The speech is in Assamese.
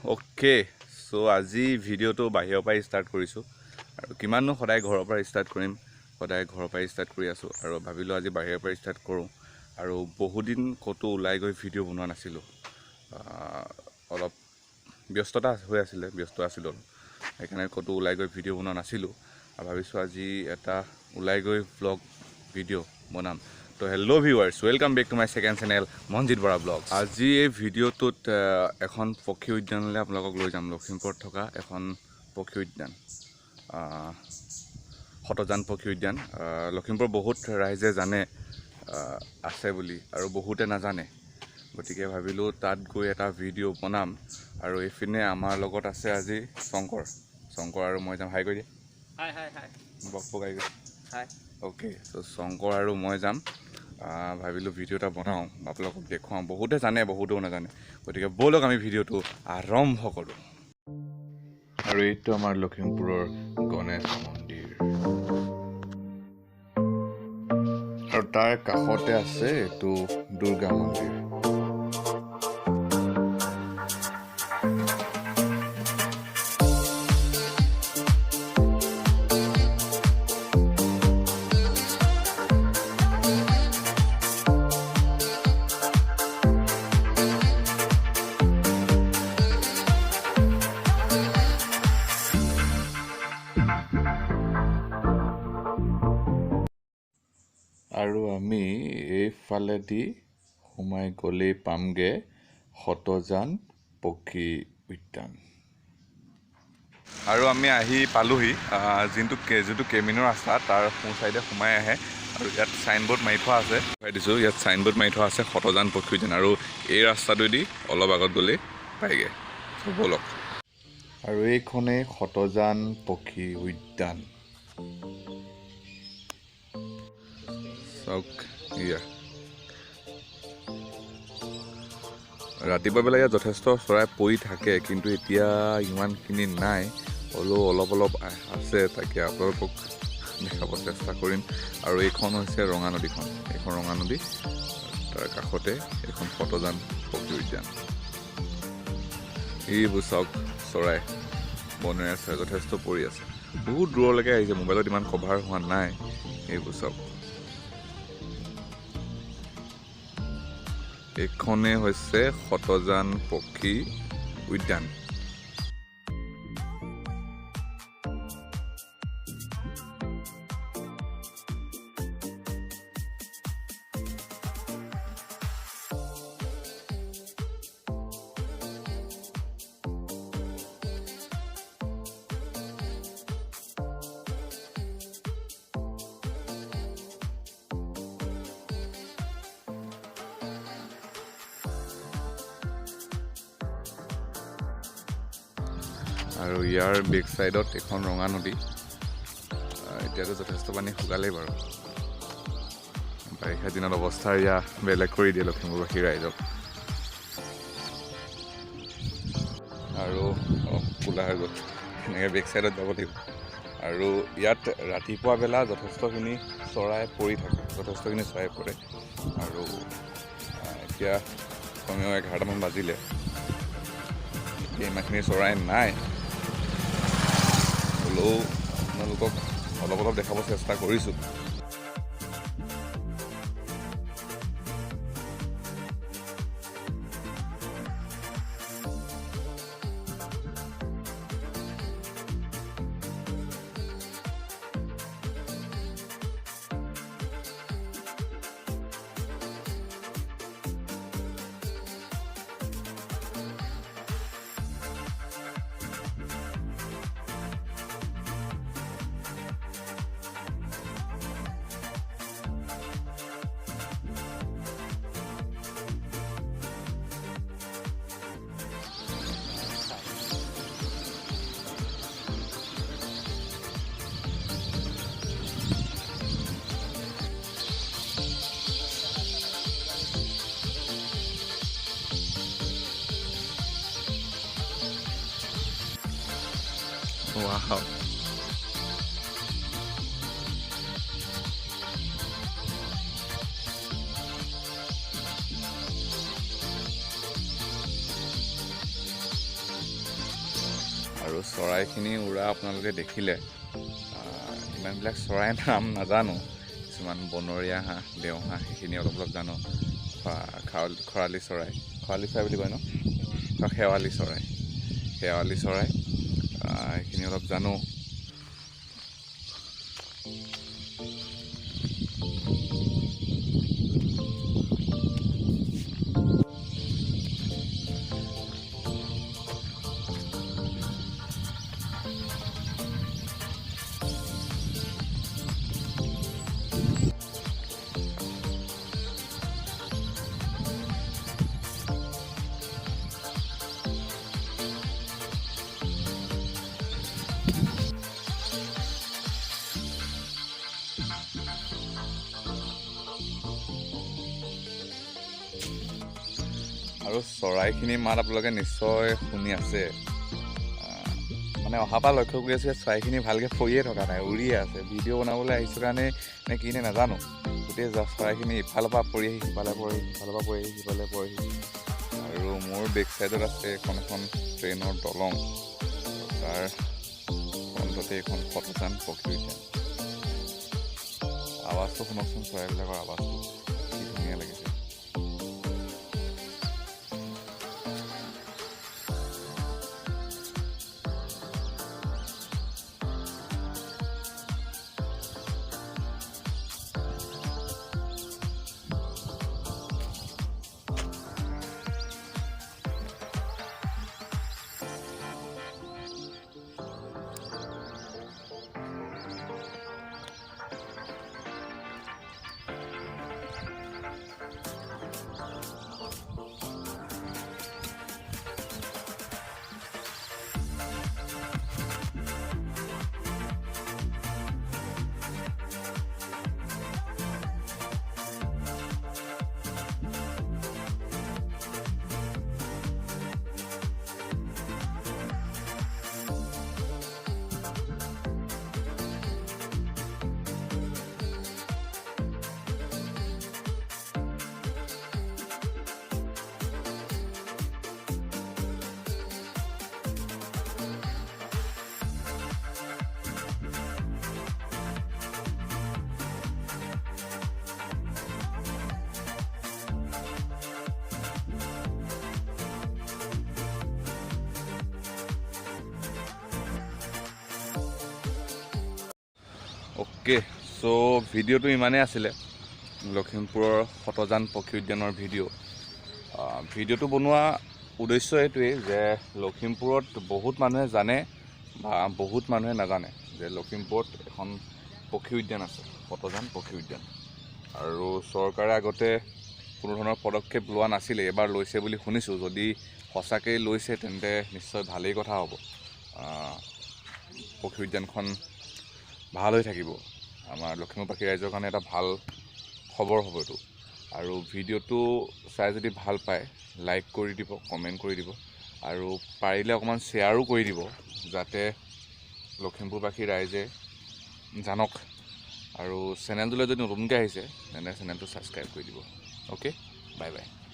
ওকে সো আজি ভিডিওটো বাহিৰৰ পৰা ষ্টাৰ্ট কৰিছোঁ আৰু কিমাননো সদায় ঘৰৰ পৰা ষ্টাৰ্ট কৰিম সদায় ঘৰৰ পৰা ষ্টাৰ্ট কৰি আছোঁ আৰু ভাবিলোঁ আজি বাহিৰৰ পৰা ষ্টাৰ্ট কৰোঁ আৰু বহুদিন ক'তো ওলাই গৈ ভিডিঅ' বনোৱা নাছিলোঁ অলপ ব্যস্ততা হৈ আছিলে ব্যস্ত আছিলোঁ সেইকাৰণে ক'তো ওলাই গৈ ভিডিঅ' বনোৱা নাছিলোঁ আৰু ভাবিছোঁ আজি এটা ওলাই গৈ ব্লগ ভিডিঅ' বনাম তো hello' viewers welcome back to my second channel Manjit Bora blog আজি এই ভিডিঅ'টোত এখন পক্ষী উদ্যানলৈ আপোনালোকক লৈ যাম লখিমপুৰত থকা এখন পক্ষী উদ্যান শতজান পক্ষী উদ্যান লখিমপুৰ বহুত ৰাইজে জানে আছে বুলি আৰু বহুতে নাজানে গতিকে ভাবিলোঁ তাত গৈ এটা ভিডিঅ' বনাম আৰু এইপিনে আমাৰ লগত আছে আজি শংকৰ আৰু মই যাম হাই কৰি দিয়ে হাই হাই হাই বক বকাই গৈ হাই অ'কে ত' শংকৰ আৰু মই যাম ভাবিলোঁ ভিডিঅ' এটা বনাওঁ আপোনালোকক দেখুৱাওঁ বহুতে জানে বহুতেও নাজানে গতিকে ব'লক আমি ভিডিঅ'টো আৰম্ভ কৰোঁ আৰু এইটো আমাৰ লখিমপুৰৰ গণেশ মন্দিৰ আৰু তাৰ কাষতে আছে এইটো দুৰ্গা মন্দিৰ আৰু আমি এইফালেদি সোমাই গ'লেই পামগৈ শতজান পক্ষী উদ্যান আৰু আমি আহি পালোহি যিটো কেমিনৰ ৰাস্তা তাৰ সোঁ চাইডে সোমাই আহে আৰু ইয়াত চাইনবোৰ্ড মাৰি থোৱা আছে দিছোঁ ইয়াত চাইনবোৰ্ড মাৰি থোৱা আছে শতজান পক্ষী উদ্যান আৰু এই ৰাস্তাটোৱেদি অলপ আগত গ'লেই পায়গৈ ব'লক আৰু এইখনেই শতজান পক্ষী উদ্যান চাওক ইয়া ৰাতিপুৱা বেলা ইয়াত যথেষ্ট চৰাই পৰি থাকে কিন্তু এতিয়া ইমানখিনি নাই হ'লেও অলপ আছে তাকে আপোনালোকক দেখাব চেষ্টা কৰিম আৰু এইখন হৈছে ৰঙা নদীখন এইখন ৰঙা নদী তাৰ কাষতে এইখন শতজান পক্ষী উদ্যান এইবোৰ চাওক চৰাই বনাই আছে যথেষ্ট পৰি আছে বহুত দূৰলৈকে আহিছে মোবাইলত ইমান কভাৰ হোৱা নাই এইবোৰ চাওক এইখনে হৈছে শতজান পক্ষী উদ্যান আৰু ইয়াৰ বেক চাইডত এখন ৰঙা নদী এতিয়াতো যথেষ্ট পানী শুকালেই বাৰু বাৰিষা দিনত অৱস্থা ইয়া বেলেগ কৰি দিয়ে লখিমপুৰবাসী ৰাইজক আৰু কোলা হৈ গ'ল এনেকৈ বেক চাইডত যাব লাগিব আৰু ইয়াত ৰাতিপুৱা বেলা যথেষ্টখিনি চৰাই পৰি থাকে যথেষ্টখিনি চৰাই পৰে আৰু এতিয়া কমেও 11টামান বাজিলে এতিয়া ইমানখিনি চৰাই নাই হ'লেও আপোনালোকক অলপ দেখাব চেষ্টা কৰিছোঁ Wow. আৰু চৰাইখিনি উৰা আপোনালোকে দেখিলে। ইমানবিলাক চৰাইৰ নাম নাজানো, কিছুমান বনৰীয়া হাঁহ, দেওহাঁহ সেইখিনি অলপ অলপ জানো। খৰালি চৰাই বুলি কয় ন, শেৱালি চৰাই এইখিনি অলপ জানো। আৰু চৰাইখিনি মাত আপোনালোকে নিশ্চয় শুনি আছে। মানে অহাৰ পৰা লক্ষ্য কৰি আছোঁ চৰাইখিনি ভালকৈ পৰিয়ে থকা নাই, উৰিয়ে আছে। ভিডিঅ' বনাবলৈ আহিছোঁ কাৰণে নে কি নে নাজানো, গোটেই চৰাইখিনি ইফালৰ পৰা পৰি আহি সিফালে পৰেহি, সিফালৰ পৰা পৰি আহি সিফালে পৰেহি। আৰু মোৰ বেক চাইডত আছে এখন ট্ৰেইনৰ দলং, তাৰ ফ্ৰণ্টতে এখন ফটোজান পক্ষী উদ্যান। আৱাজটো শুনকচোন, চৰাইবিলাকৰ আৱাজটো কি ধুনীয়া লাগিছে। অ'কে, চ' ভিডিঅ'টো ইমানেই আছিলে, লখিমপুৰৰ ফটোজান পক্ষী উদ্যানৰ ভিডিঅ'টো বনোৱা উদ্দেশ্য এইটোৱেই যে লখিমপুৰত বহুত মানুহে জানে বা বহুত মানুহে নাজানে যে লখিমপুৰত এখন পক্ষী উদ্যান আছে, ফটোজান পক্ষী উদ্যান। আৰু চৰকাৰে আগতে কোনো ধৰণৰ পদক্ষেপ লোৱা নাছিলে, এবাৰ লৈছে বুলি শুনিছোঁ। যদি সঁচাকৈ লৈছে তেন্তে নিশ্চয় ভালেই কথা হ'ব, পক্ষী উদ্যানখন ভাল হৈ থাকিব। আমাৰ লখিমপুৰবাসী ৰাইজৰ কাৰণে এটা ভাল খবৰ হ'ব এইটো। আৰু ভিডিঅ'টো চাই যদি ভাল পায় লাইক কৰি দিব, কমেণ্ট কৰি দিব, আৰু পাৰিলে অকণমান শ্বেয়াৰো কৰি দিব, যাতে লখিমপুৰবাসী ৰাইজে জানক। আৰু চেনেলটোলৈ যদি নতুনকৈ আহিছে তেন্তে চেনেলটো ছাবস্ক্ৰাইব কৰি দিব। Okay, bye bye.